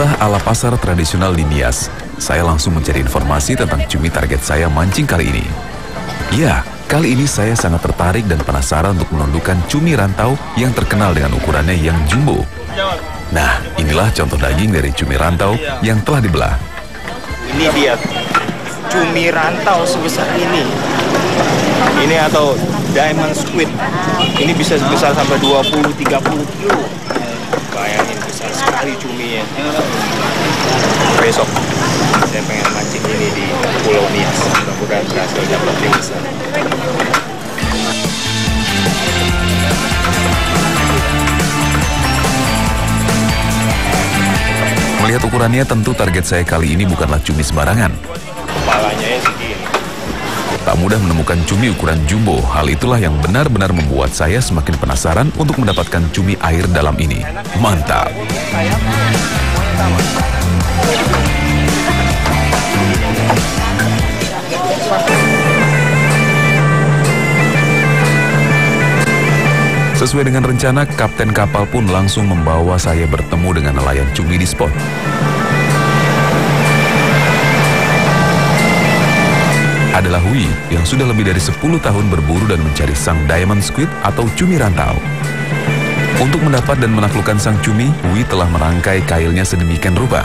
Inilah ala pasar tradisional di Nias. Saya langsung mencari informasi tentang cumi target saya mancing kali ini. Ya, kali ini saya sangat tertarik dan penasaran untuk menundukkan cumi rantau yang terkenal dengan ukurannya yang jumbo. Nah, inilah contoh daging dari cumi rantau yang telah dibelah. Ini dia, cumi rantau sebesar ini. Ini atau diamond squid. Ini bisa sebesar sampai 20-30 kilo. Bayangin, besar sekali cuminya. Besok saya pengen mancing ini di Pulau Nias. Mudah-mudahan berhasil dapat yang besar. Melihat ukurannya, tentu target saya kali ini bukanlah cumi sembarangan. Kepalanya ya segini. Tak mudah menemukan cumi ukuran jumbo. Hal itulah yang benar-benar membuat saya semakin penasaran untuk mendapatkan cumi air dalam ini. Mantap! Sesuai dengan rencana, kapten kapal pun langsung membawa saya bertemu dengan nelayan cumi di spot. Adalah Hui yang sudah lebih dari 10 tahun berburu dan mencari sang diamond squid atau cumi rantau. Untuk mendapat dan menaklukkan sang cumi, Hui telah merangkai kailnya sedemikian rupa.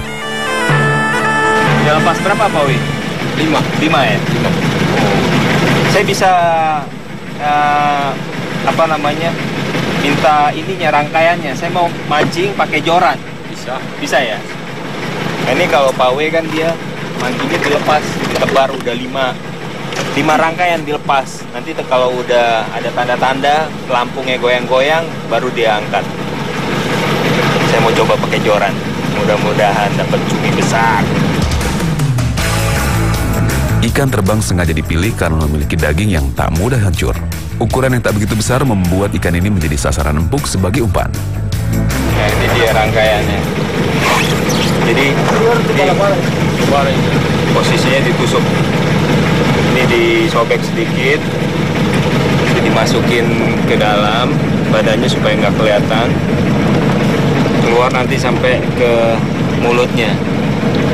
Dia lepas berapa Pak Hui? 5 ya? 5. Saya bisa minta ininya, rangkaiannya. Saya mau mancing pakai joran. Bisa ya? Nah, ini kalau Pak Hui kan dia mancingnya dilepas, ditebar udah 5 rangkaian dilepas. Nanti kalau udah ada tanda-tanda pelampungnya goyang-goyang, baru dia angkat. Saya mau coba pakai joran. Mudah-mudahan dapat cumi besar. Ikan terbang sengaja dipilih karena memiliki daging yang tak mudah hancur. Ukuran yang tak begitu besar membuat ikan ini menjadi sasaran empuk sebagai umpan. Nah, ini dia rangkaiannya. Jadi posisinya ditusuk. Ini disobek sedikit, dimasukin ke dalam badannya supaya nggak kelihatan. Keluar nanti sampai ke mulutnya.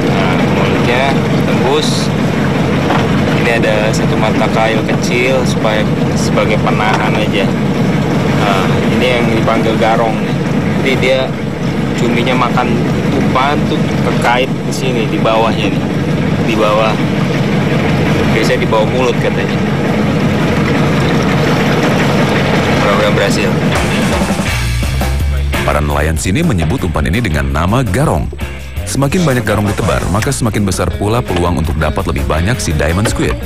Nah, mulutnya tembus. Ini ada satu mata kail kecil supaya sebagai penahan aja. Nah, ini yang dipanggil garong. Jadi dia cuminya makan umpan tuh kekait di sini di bawahnya nih, di bawah. Biasanya di bawah mulut katanya. Mudah-mudahan berhasil. Para nelayan sini menyebut umpan ini dengan nama garong. Semakin banyak garong ditebar, maka semakin besar pula peluang untuk dapat lebih banyak si diamond squid.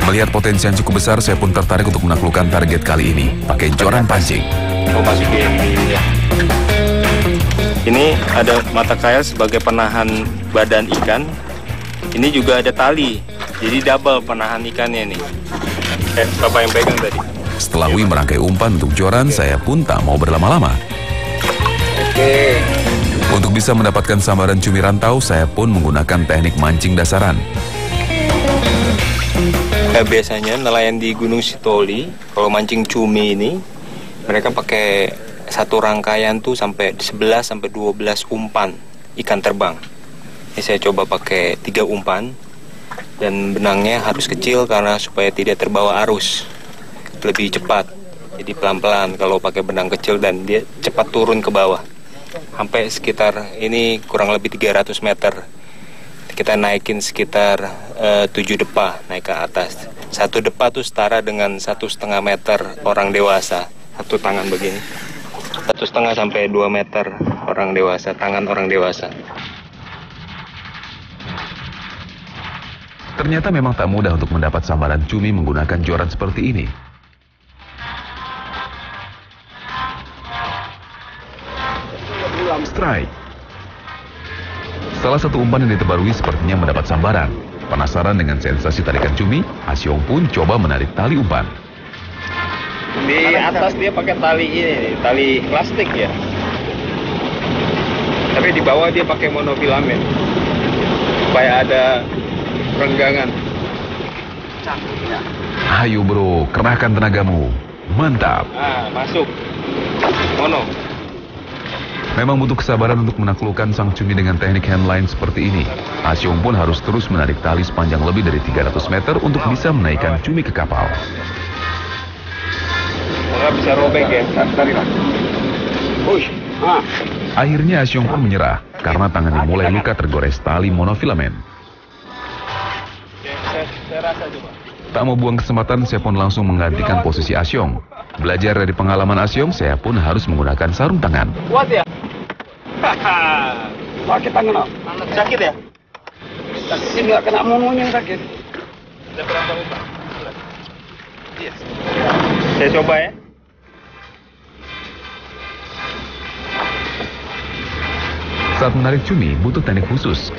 Melihat potensi yang cukup besar, saya pun tertarik untuk menaklukkan target kali ini, pakai joran pancing. Masukin ya. Ini ada mata kail sebagai penahan badan ikan. Ini juga ada tali, jadi double penahan ikannya nih. Bapak yang pegang tadi. Setelah Hui merangkai umpan untuk joran, saya pun tak mau berlama-lama. Oke. Untuk bisa mendapatkan sambaran cumi rantau, saya pun menggunakan teknik mancing dasaran. Biasanya nelayan di Gunung Sitoli, kalau mancing cumi ini, mereka pakai satu rangkaian tuh sampai 11-12 umpan ikan terbang. Ini saya coba pakai 3 umpan dan benangnya harus kecil karena supaya tidak terbawa arus, lebih cepat. Jadi pelan-pelan kalau pakai benang kecil dan dia cepat turun ke bawah. Sampai sekitar ini kurang lebih 300 meter. Kita naikin sekitar 7 depa naik ke atas. 1 depa tuh setara dengan 1,5 meter orang dewasa. Satu tangan begini. 1,5 sampai 2 meter orang dewasa, tangan orang dewasa. Ternyata memang tak mudah untuk mendapat sambaran cumi menggunakan joran seperti ini. Strike. Salah satu umpan yang ditebar Hui sepertinya mendapat sambaran. Penasaran dengan sensasi tarikan cumi, Asyong pun coba menarik tali umpan. Di atas dia pakai tali ini, tali plastik ya. Tapi di bawah dia pakai monofilament supaya ada renggangan. Ayo bro, kerahkan tenagamu. Mantap. Masuk. Mono. Memang butuh kesabaran untuk menaklukkan sang cumi dengan teknik handline seperti ini. Asyong pun harus terus menarik tali sepanjang lebih dari 300 meter untuk bisa menaikkan cumi ke kapal. Nggak bisa robek ya. Akhirnya Asyong pun menyerah karena tangannya mulai luka tergores tali monofilamen. Saya rasa coba. Tak mau buang kesempatan, saya pun langsung menggantikan posisi Asyong. Belajar dari pengalaman Asyong, saya pun harus menggunakan sarung tangan. Kuat ya? Sakit tangan, Sakit ya? sakit nggak kena mononya sakit. Ada berapa luka? Yes. Saya coba ya. Saat menarik cumi, butuh teknik khusus.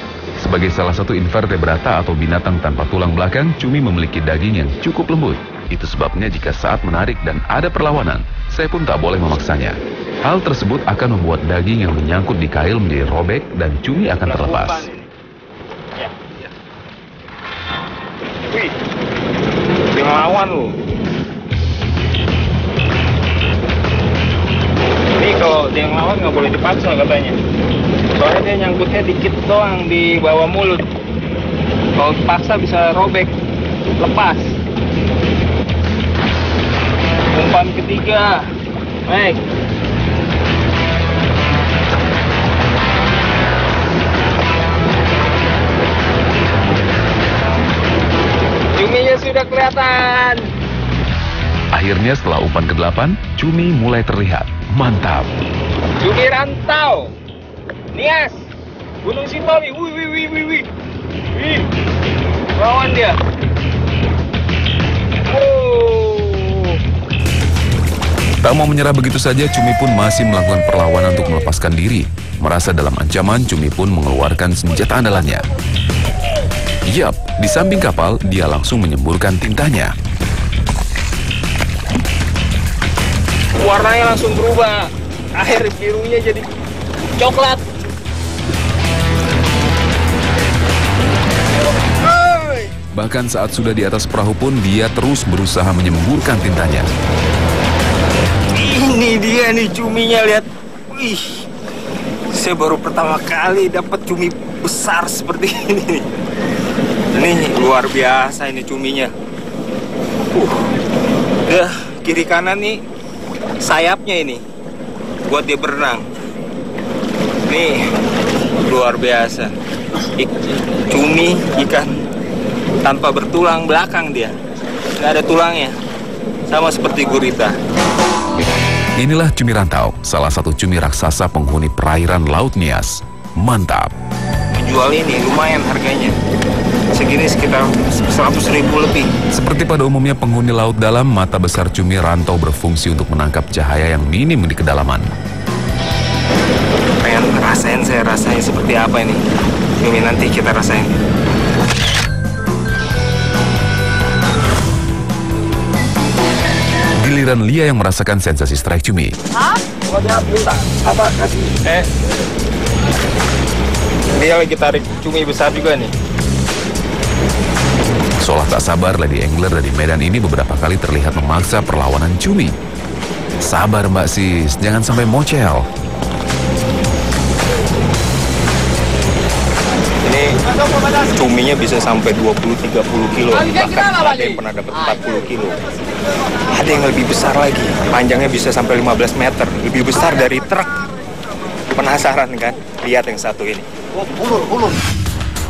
Sebagai salah satu invertebrata atau binatang tanpa tulang belakang, cumi memiliki daging yang cukup lembut. Itu sebabnya jika saat menarik dan ada perlawanan, saya pun tak boleh memaksanya. Hal tersebut akan membuat daging yang menyangkut di kail menjadi robek dan cumi akan terlepas. Ya. Wih, dia ngelawan lu. Ini kalau dia ngelawan nggak boleh dipaksa katanya. Soalnya dia nyangkutnya dikit doang di bawah mulut. Kalau dipaksa bisa robek, lepas. Umpan ketiga, baik. Cuminya sudah kelihatan. Akhirnya setelah umpan ke-8, cumi mulai terlihat. Mantap! Cumi rantau. Nias, Gunung Sitoli. Wih. Lawan dia. Tak mau menyerah begitu saja, cumi pun masih melakukan perlawanan untuk melepaskan diri. Merasa dalam ancaman, cumi pun mengeluarkan senjata andalannya. Yap, di samping kapal, dia langsung menyemburkan tintanya. Warnanya langsung berubah. Air birunya jadi coklat. Bahkan saat sudah di atas perahu pun, dia terus berusaha menyemburkan tintanya. Ini dia nih cuminya, lihat. Wih, saya baru pertama kali dapat cumi besar seperti ini. Ini luar biasa ini cuminya. Udah kiri kanan nih sayapnya ini buat dia berenang. Nih luar biasa. Cumi ikan tanpa bertulang belakang dia, nggak ada tulangnya, sama seperti gurita. Inilah cumi rantau, salah satu cumi raksasa penghuni perairan Laut Nias. Mantap! Jual ini lumayan harganya, segini sekitar 100.000 lebih. Seperti pada umumnya penghuni laut dalam, mata besar cumi rantau berfungsi untuk menangkap cahaya yang minim di kedalaman. Pengen ngerasain, saya rasain seperti apa ini. Ini nanti kita rasain. Giliran Lia yang merasakan sensasi strike cumi. Hah? Kalau dia minta apa kasih? Dia lagi tarik cumi besar juga nih. Seolah tak sabar, Lady Angler dari Medan ini beberapa kali terlihat memaksa perlawanan cumi. Sabar Mbak Sis, jangan sampai mocel. Ini cuminya bisa sampai 20-30 kilo. Bahkan ada yang pernah dapat 40 kilo. Ada yang lebih besar lagi. Panjangnya bisa sampai 15 meter. Lebih besar dari truk. Penasaran kan? Lihat yang satu ini.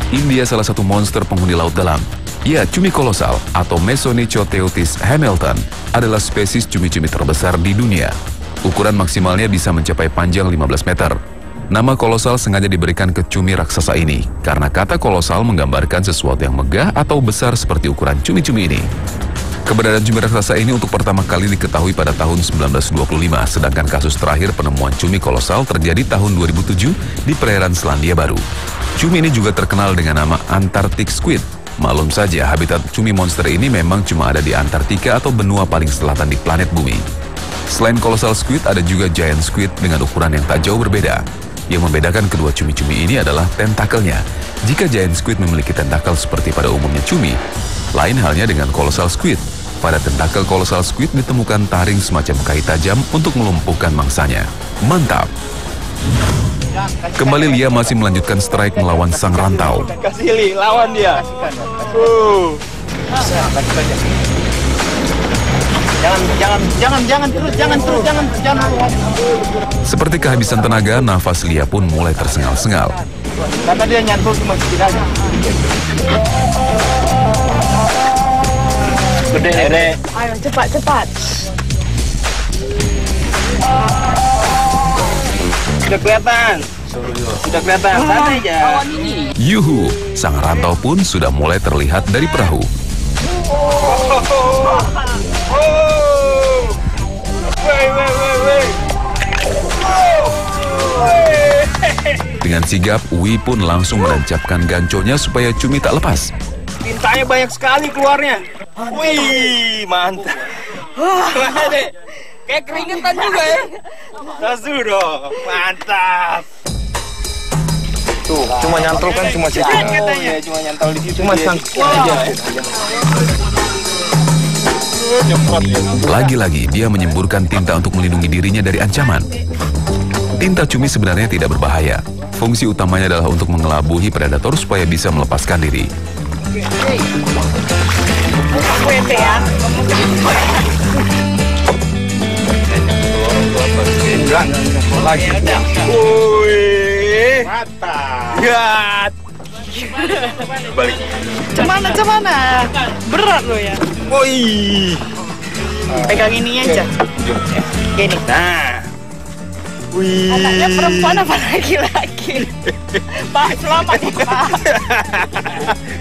India salah satu monster penghuni laut dalam. Ya, cumi kolosal atau Mesonychoteuthis hamilton adalah spesies cumi-cumi terbesar di dunia. Ukuran maksimalnya bisa mencapai panjang 15 meter. Nama kolosal sengaja diberikan ke cumi raksasa ini karena kata kolosal menggambarkan sesuatu yang megah atau besar seperti ukuran cumi-cumi ini. Keberadaan cumi raksasa ini untuk pertama kali diketahui pada tahun 1925, sedangkan kasus terakhir penemuan cumi kolosal terjadi tahun 2007 di perairan Selandia Baru. Cumi ini juga terkenal dengan nama Antarctic squid. Maklum saja, habitat cumi monster ini memang cuma ada di Antartika atau benua paling selatan di planet bumi. Selain kolosal squid, ada juga giant squid dengan ukuran yang tak jauh berbeda. Yang membedakan kedua cumi-cumi ini adalah tentakelnya. Jika giant squid memiliki tentakel seperti pada umumnya cumi, lain halnya dengan kolosal squid. Pada tentakel kolosal squid ditemukan taring semacam kait tajam untuk melumpuhkan mangsanya. Mantap! Kembali Lia masih melanjutkan strike melawan sang rantau. Kasih Li, lawan dia. Jangan terus. Seperti kehabisan tenaga, nafas Lia pun mulai tersengal-sengal. Karena dia nyantul cuma sedikit aja. Gede. Ayo cepat. Sudah kelihatan. Santai aja. Yuhu, sang rantau pun sudah mulai terlihat dari perahu. Dengan sigap, Wi pun langsung menancapkan ganconya supaya cumi tak lepas. Tintanya banyak sekali keluarnya. Wih, mantap. Gimana deh? Kayak keringetan juga ya. Sasudo, mantap. Tuh, cuma nyantol kan cuma situ. Katanya cuma nyantol di situ. Cuma sangkut aja. Lagi-lagi dia menyemburkan tinta untuk melindungi dirinya dari ancaman. Tinta cumi sebenarnya tidak berbahaya. Fungsi utamanya adalah untuk mengelabuhi predator supaya bisa melepaskan diri. Lagi. Wih, mantap. Lihat. Balik. Cemana? Berat lo ya. Wih. Pegang ini aja. Gini. Nah. Wih. Anaknya perempuan apa laki-laki? Pak, selamat ya, Pak.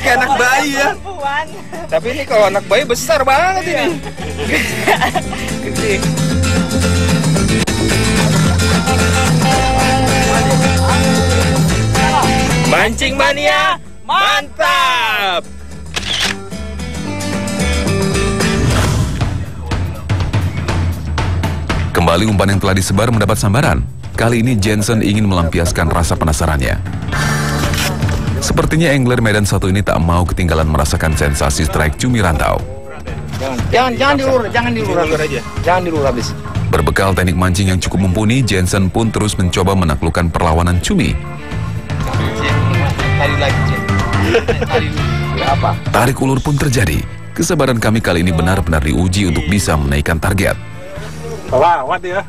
Kayak anak bayi ya. Perempuan. Tapi ini kalau anak bayi besar banget ini. Gede. Mancing mania, mantap! Kembali umpan yang telah disebar mendapat sambaran. Kali ini Jensen ingin melampiaskan rasa penasarannya. Sepertinya angler Medan satu ini tak mau ketinggalan merasakan sensasi strike cumi rantau. Jangan dilur aja. Jangan dilur habis. Berbekal teknik mancing yang cukup mumpuni, Jensen pun terus mencoba menaklukkan perlawanan cumi. Tadi lagi, Jen. Apa? Tarik ulur pun terjadi. Kesabaran kami kali ini benar-benar diuji untuk bisa menaikkan target. Lawat ya.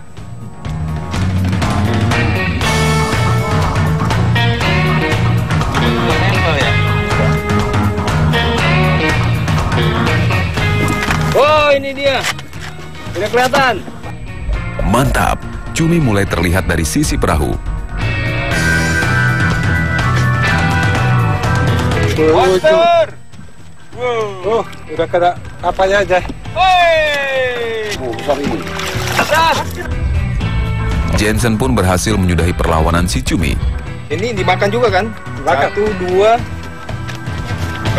Oh, ini dia. Udah kelihatan. Mantap, cumi mulai terlihat dari sisi perahu. Monster. Oh, udah kena apanya aja. Woi. Besar ini. Besar. Jensen pun berhasil menyudahi perlawanan si cumi. Ini dimakan juga kan? Makan. 1, 2.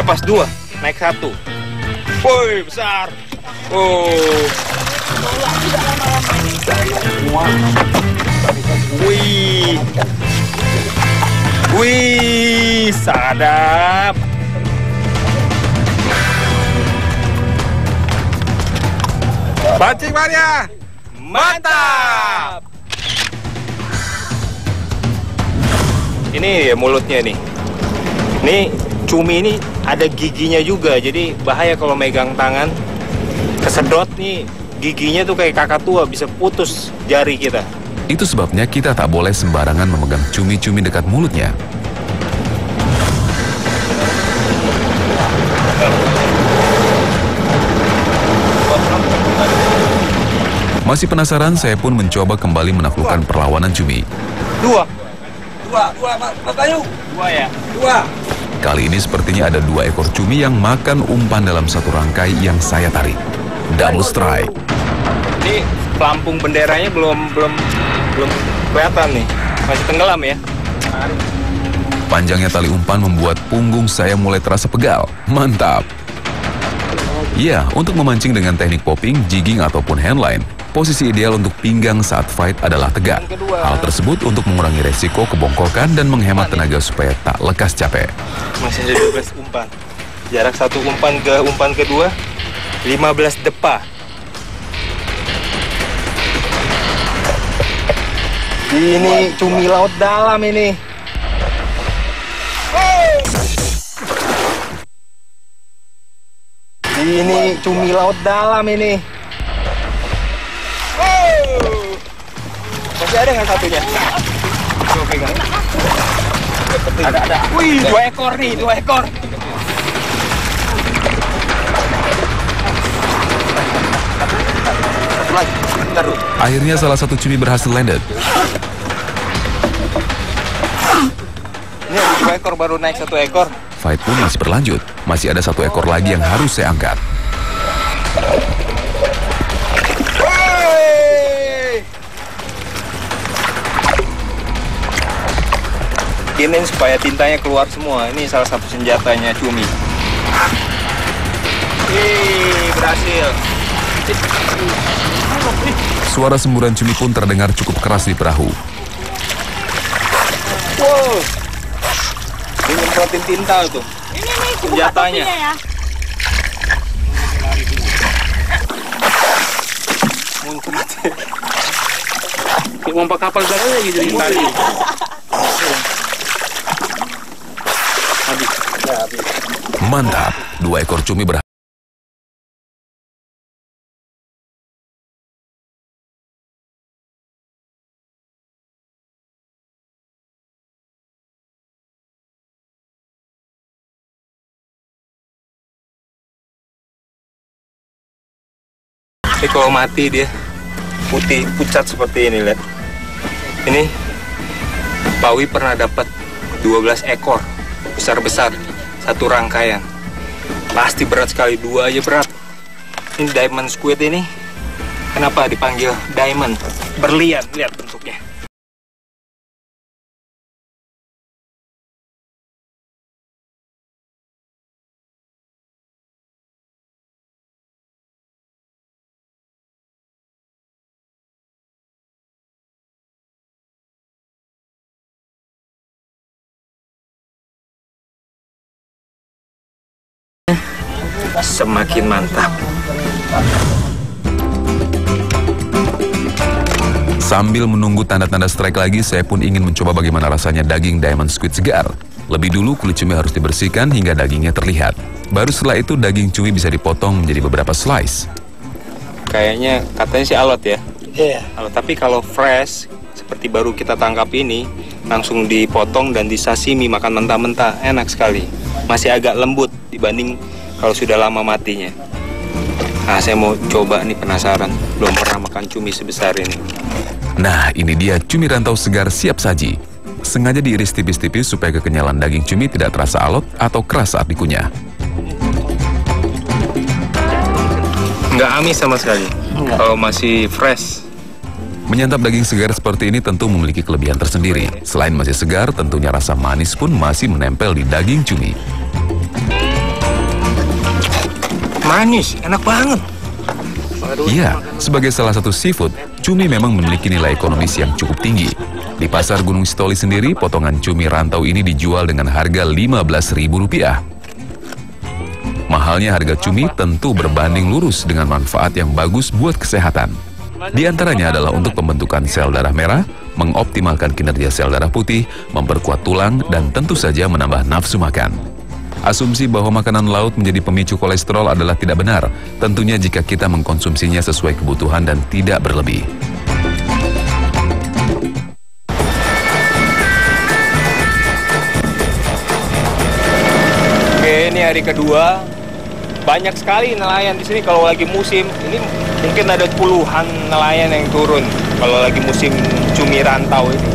Lepas 2, naik 1. Woi, besar. Oh. Wih. Wih, sadap. Mancing mania. Mantap. Ini ya mulutnya nih. Nih cumi ini ada giginya juga, jadi bahaya kalau megang tangan. Kesedot nih, giginya tuh kayak kakak tua, bisa putus jari kita. Itu sebabnya kita tak boleh sembarangan memegang cumi-cumi dekat mulutnya. Masih penasaran, saya pun mencoba kembali menaklukkan perlawanan cumi. Dua Matayu. ya. Kali ini sepertinya ada 2 ekor cumi yang makan umpan dalam satu rangkai yang saya tarik. Double strike. Ini pelampung benderanya belum kelihatan nih, masih tenggelam ya. Panjangnya tali umpan membuat punggung saya mulai terasa pegal. Mantap. Ya, untuk memancing dengan teknik popping, jigging ataupun handline, posisi ideal untuk pinggang saat fight adalah tegak. Hal tersebut untuk mengurangi resiko kebongkokan dan menghemat tenaga supaya tak lekas capek. Masih ada 12 umpan. Jarak satu umpan ke umpan kedua 15 depa. Ini cumi laut dalam ini. Ini cumi laut dalam ini. Masih ada nggak satunya? Coba pegang. Ada. Wih, 2 ekor nih, 2 ekor. Akhirnya salah satu cumi berhasil landed. Ini 2 ekor, baru naik 1 ekor. Fight pun masih berlanjut. Masih ada 1 ekor lagi yang harus saya angkat. Ini supaya tintanya keluar semua. Ini salah satu senjatanya cumi. Berhasil. Suara semburan cumi pun terdengar cukup keras di perahu. Wow. Ini nyemprotin tinta tuh. Ini nih senjatanya. Ya. Muncrat. Ngompak kapal belakangnya gitu di kali. Mantap, 2 ekor cumi berhasil. Tapi kalau mati dia putih, pucat seperti ini, lihat. Ini Pak Wi pernah dapat 12 ekor besar-besar, 1 rangkaian. Pasti berat sekali, 2 aja berat. Ini diamond squid ini. Kenapa dipanggil diamond? Berlian, lihat bentuknya. Semakin mantap. Sambil menunggu tanda-tanda strike lagi, saya pun ingin mencoba bagaimana rasanya daging diamond squid segar. Lebih dulu kulit cumi harus dibersihkan hingga dagingnya terlihat. Baru setelah itu daging cumi bisa dipotong menjadi beberapa slice. Kayaknya katanya sih alot ya. Iya. Alot, tapi kalau fresh seperti baru kita tangkap ini, langsung dipotong dan disashimi makan mentah-mentah, enak sekali. Masih agak lembut dibanding kalau sudah lama matinya. Nah, saya mau coba nih, penasaran. Belum pernah makan cumi sebesar ini. Nah, ini dia cumi rantau segar siap saji. Sengaja diiris tipis-tipis supaya kekenyalan daging cumi tidak terasa alot atau keras saat dikunyah. Nggak amis sama sekali. Kalau masih fresh. Menyantap daging segar seperti ini tentu memiliki kelebihan tersendiri. Selain masih segar, tentunya rasa manis pun masih menempel di daging cumi. Manis, enak banget. Iya, sebagai salah satu seafood, cumi memang memiliki nilai ekonomis yang cukup tinggi. Di pasar Gunung Sitoli sendiri, potongan cumi rantau ini dijual dengan harga Rp15.000. Mahalnya harga cumi tentu berbanding lurus dengan manfaat yang bagus buat kesehatan. Di antaranya adalah untuk pembentukan sel darah merah, mengoptimalkan kinerja sel darah putih, memperkuat tulang, dan tentu saja menambah nafsu makan. Asumsi bahwa makanan laut menjadi pemicu kolesterol adalah tidak benar, tentunya jika kita mengkonsumsinya sesuai kebutuhan dan tidak berlebih. Oke, ini hari kedua. Banyak sekali nelayan di sini kalau lagi musim. Ini mungkin ada puluhan nelayan yang turun kalau lagi musim cumi rantau ini.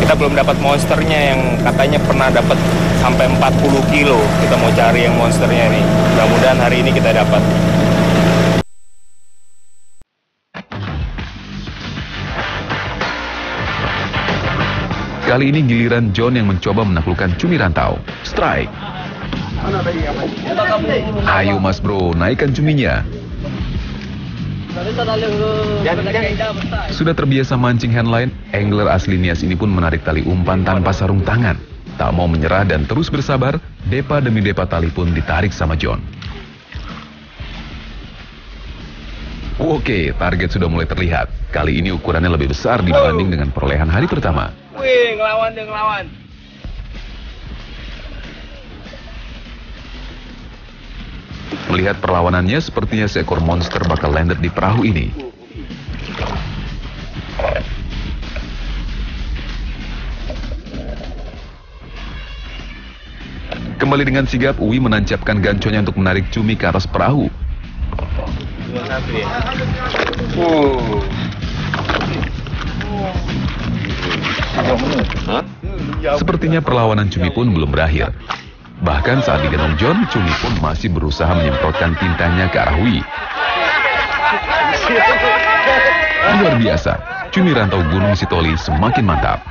Kita belum dapat monsternya yang katanya pernah dapat sampai 40 kilo. Kita mau cari yang monsternya nih. Mudah-mudahan hari ini kita dapat. Kali ini giliran John yang mencoba menaklukkan cumi rantau. Strike. Ayo mas bro, naikkan cuminya. Sudah terbiasa mancing handline, angler asli Nias ini pun menarik tali umpan tanpa sarung tangan. Tak mau menyerah dan terus bersabar, depa demi depa tali pun ditarik sama John. Oke, target sudah mulai terlihat. Kali ini ukurannya lebih besar dibanding dengan perolehan hari pertama. Wih, ngelawan dia ngelawan. Melihat perlawanannya, sepertinya seekor monster bakal landed di perahu ini. Kembali dengan sigap, Uwi menancapkan ganconya untuk menarik cumi ke atas perahu. 2-1 ya. Sepertinya perlawanan cumi pun belum berakhir. Bahkan saat digendong John, cumi pun masih berusaha menyemprotkan tintanya ke arah Uwi. Luar biasa, cumi rantau Gunung Sitoli semakin mantap.